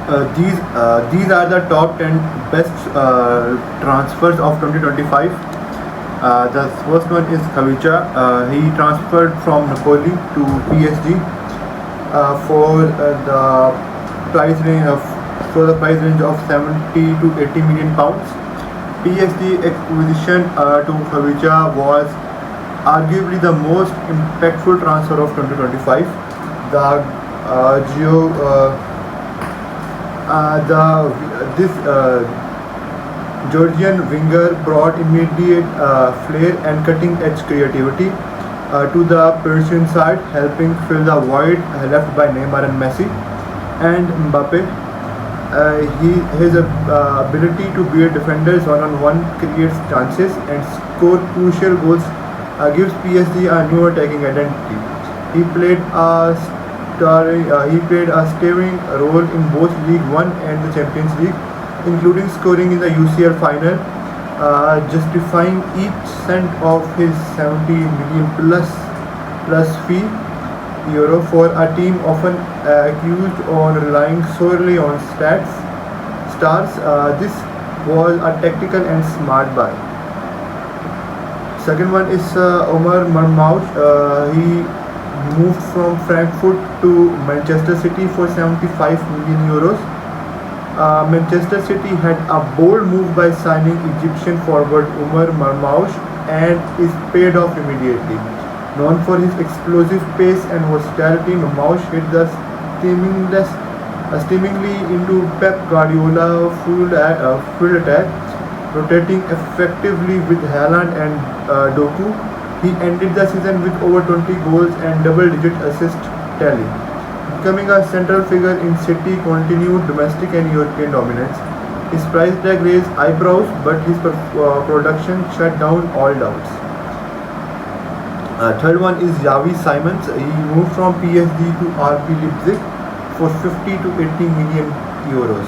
These are the top 10 best transfers of 2025. The first one is Khavicha. He transferred from Napoli to PSG for price range of the price range of 70 to 80 million pounds. PSG acquisition to Khavicha was arguably the most impactful transfer of 2025. The Geo the this Georgian winger brought immediate flair and cutting-edge creativity to the Persian side, helping fill the void left by Neymar and Messi and Mbappe. His ability to beat defenders one-on-one, creates chances, and score crucial goals gives PSG a new attacking identity. He played a he played a steering role in both League One and the Champions League, including scoring in the UCL final, justifying each cent of his 70 million plus fee euro for a team often accused on relying solely on stars. This was a tactical and smart buy. Second one is Omar Marmoush. He moved from Frankfurt to Manchester City for 75 million euros. Manchester City had a bold move by signing Egyptian forward Omar Marmoush and is paid off immediately. Known for his explosive pace and versatility, Marmoush hit the steamingly into Pep Guardiola full attack, rotating effectively with Haaland and Doku. He ended the season with over 20 goals and double-digit assist tally, becoming a central figure in City continued domestic and European dominance. His price tag raised eyebrows, but his production shut down all doubts. Third one is Xavi Simons. He moved from PSG to RB Leipzig for 50 to 80 million euros.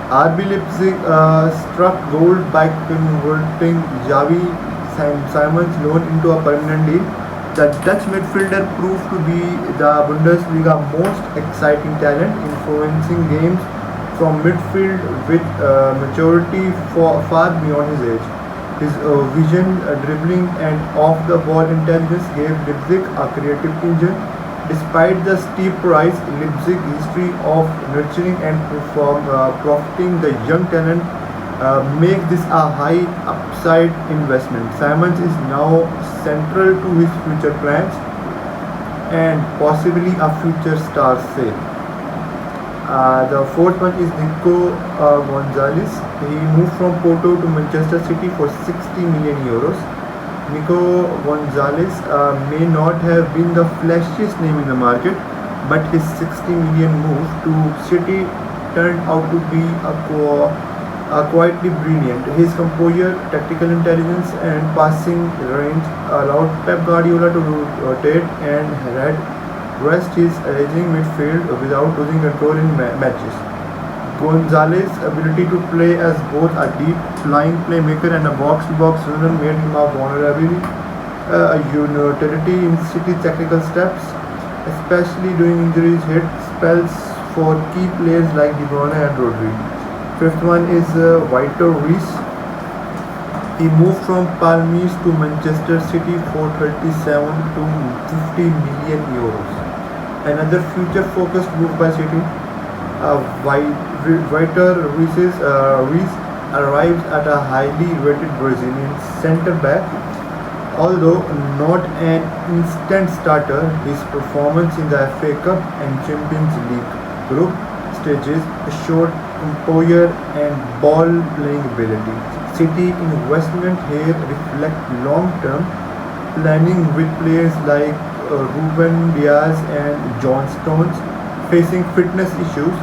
RB Leipzig struck gold by converting Xavi Simons loan into a permanent deal. The Dutch midfielder proved to be the Bundesliga most exciting talent, influencing games from midfield with maturity far beyond his age. His vision, dribbling, and off-the-ball intelligence gave Leipzig a creative engine. Despite the steep price, Leipzig's history of nurturing and profiting the young talent make this a high upside investment. Simons is now central to his future plans and possibly a future star sale. The fourth one is Nico Gonzalez. He moved from Porto to Manchester City for 60 million euros. Nico Gonzalez may not have been the flashiest name in the market, but his 60 million move to City turned out to be quietly brilliant. His composure, tactical intelligence, and passing range allowed Pep Guardiola to rotate and rest his aging midfield without losing control in matches. Gonzalez's ability to play as both a deep flying playmaker and a box-to-box runner made him a vulnerability, a utility in City's tactical steps, especially during injuries hit spells for key players like De Bruyne and Rodri. Fifth one is Vitor Reis. He moved from Palmeiras to Manchester City for 37 to 50 million euros. Another future-focused move by City. Vitor Reis arrives at a highly rated Brazilian centre-back. Although not an instant starter, his performance in the FA Cup and Champions League group stages showed composure and ball-playing ability. City investment here reflect long-term planning with players like Ruben Diaz and John Stones facing fitness issues.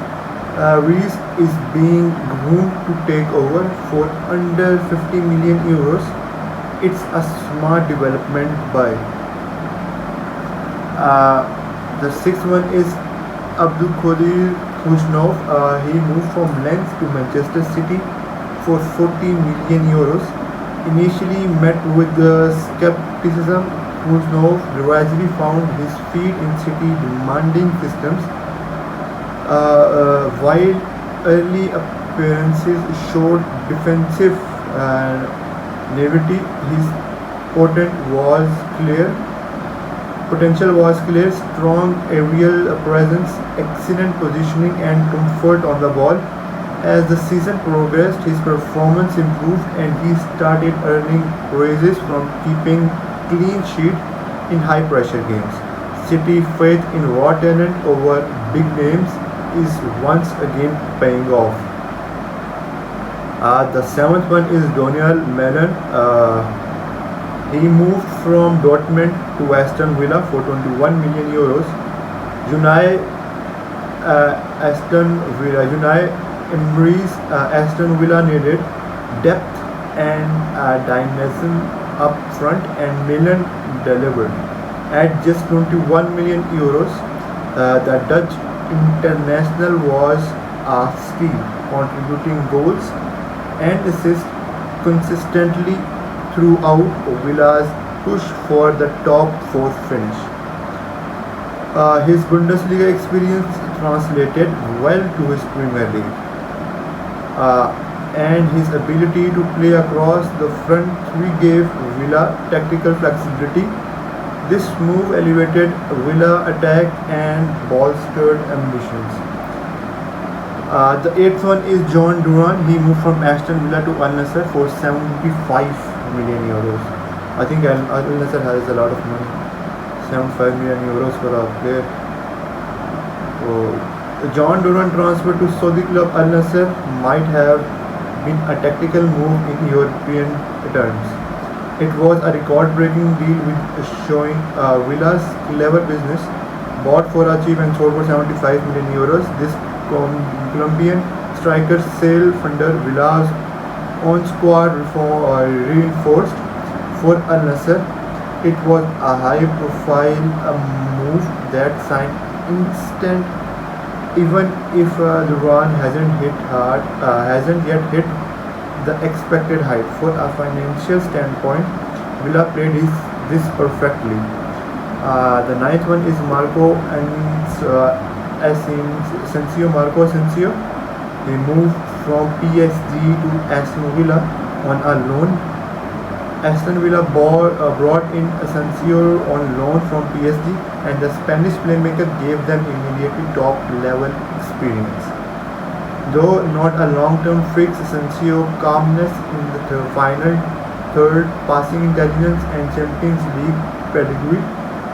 Reis is being groomed to take over for under 50 million euros. It's a smart development by. The sixth one is Abdulkadir Khushnov. He moved from Lens to Manchester City for 40 million euros. Initially met with skepticism, Khushnov gradually found his feet in City demanding systems. While early appearances showed defensive naivety. His potent was clear potential was clear, strong aerial presence, excellent positioning and comfort on the ball. As the season progressed, his performance improved and he started earning praises from keeping clean sheet in high pressure games. City faith in raw talent over big names is once again paying off. The seventh one is Daniel Mellon. He moved from Dortmund to Aston Villa for 21 million euros. Unai Emery's Aston Villa needed depth and dynamism up front, and Milan delivered. At just 21 million euros, the Dutch international was a steal, contributing goals and assists consistently throughout Villa's push for the top four finish. His Bundesliga experience translated well to his Premier League, and his ability to play across the front three gave Villa tactical flexibility. This move elevated Villa attack and bolstered ambitions. The eighth one is John Duran. He moved from Aston Villa to Al Nassr for 75 million euros. I think Al Nassr has a lot of money. 75 million euros for a player. So, John Duran transfer to Saudi club Al Nassr might have been a tactical move in European terms. It was a record-breaking deal with showing Villa's clever business. Bought for a cheap and sold for 75 million euros. This Colombian striker sailed under Villa's own squad reinforced for Al Nassr. It was a high-profile move that signed instant, even if Duran hasn't yet hit the expected height. For a financial standpoint, Villa played this perfectly. The ninth one is Marco Asensio. He moved from PSG to Aston Villa on a loan. Aston Villa brought in Asensio on loan from PSG, and the Spanish playmaker gave them immediately top-level experience. Though not a long-term fix, Asensio calmness in the final third, passing intelligence and Champions League pedigree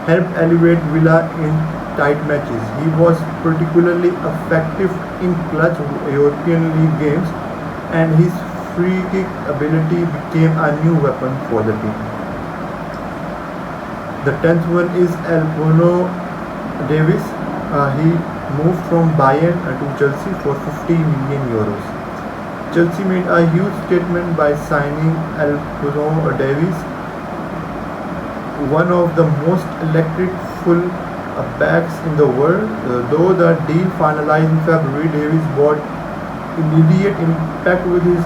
helped elevate Villa in tight matches. He was particularly effective in clutch European League games, and his free kick ability became a new weapon for the team. The 10th one is Alphonso Davies. He moved from Bayern to Chelsea for 50 million euros. Chelsea made a huge statement by signing Alphonso Davies, one of the most electric full backs in the world. Though the deal finalized in February, Davies brought immediate impact with his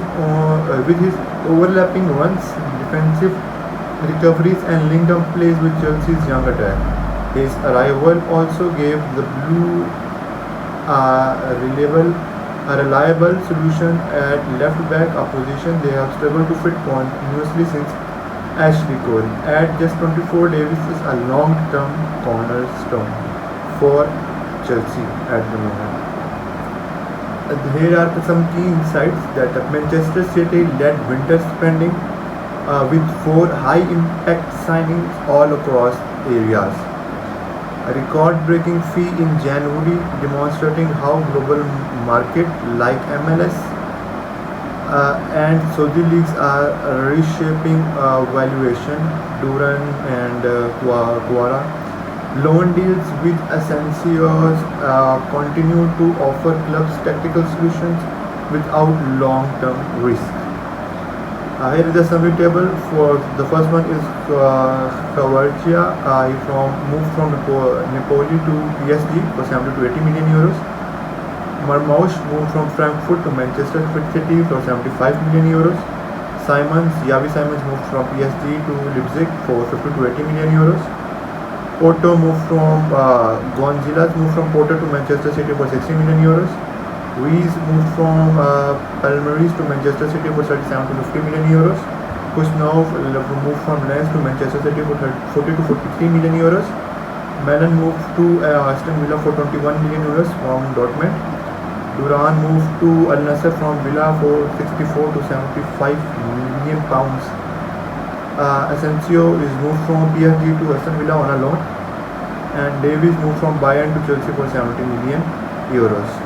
overlapping runs, defensive recoveries, and linked-up plays with Chelsea's young attack. His arrival also gave the Blue a reliable solution at left back, a position they have struggled to fit continuously since Ashley Cole. At just 24, Davies is a long-term cornerstone for Chelsea at the moment. Here are some key insights that Manchester City led winter spending with 4 high-impact signings all across areas. A record-breaking fee in January, demonstrating how global market like MLS and Saudi leagues are reshaping valuation. Duran and Guara loan deals with Asensio's continue to offer clubs tactical solutions without long-term risk. Here is the summary table. For the first one is Kvaratskhelia. He moved from Napoli to PSG for 70 to 80 million euros. Marmoush moved from Frankfurt to Manchester City for 75 million euros. Xavi Simons moved from PSG to Leipzig for 50 to 80 million euros. Gonzalez moved from Porto to Manchester City for 60 million euros. Ruiz moved from Palmeiras to Manchester City for 37 to 50 million euros. Kusnov moved from Lens to Manchester City for 40 to 43 million euros. Mellon moved to Aston Villa for 21 million euros from Dortmund. Duran moved to Al Nassr from Villa for 64 to 75 million pounds. Asensio is moved from PSG to Aston Villa on a loan, and Davies moved from Bayern to Chelsea for 70 million euros.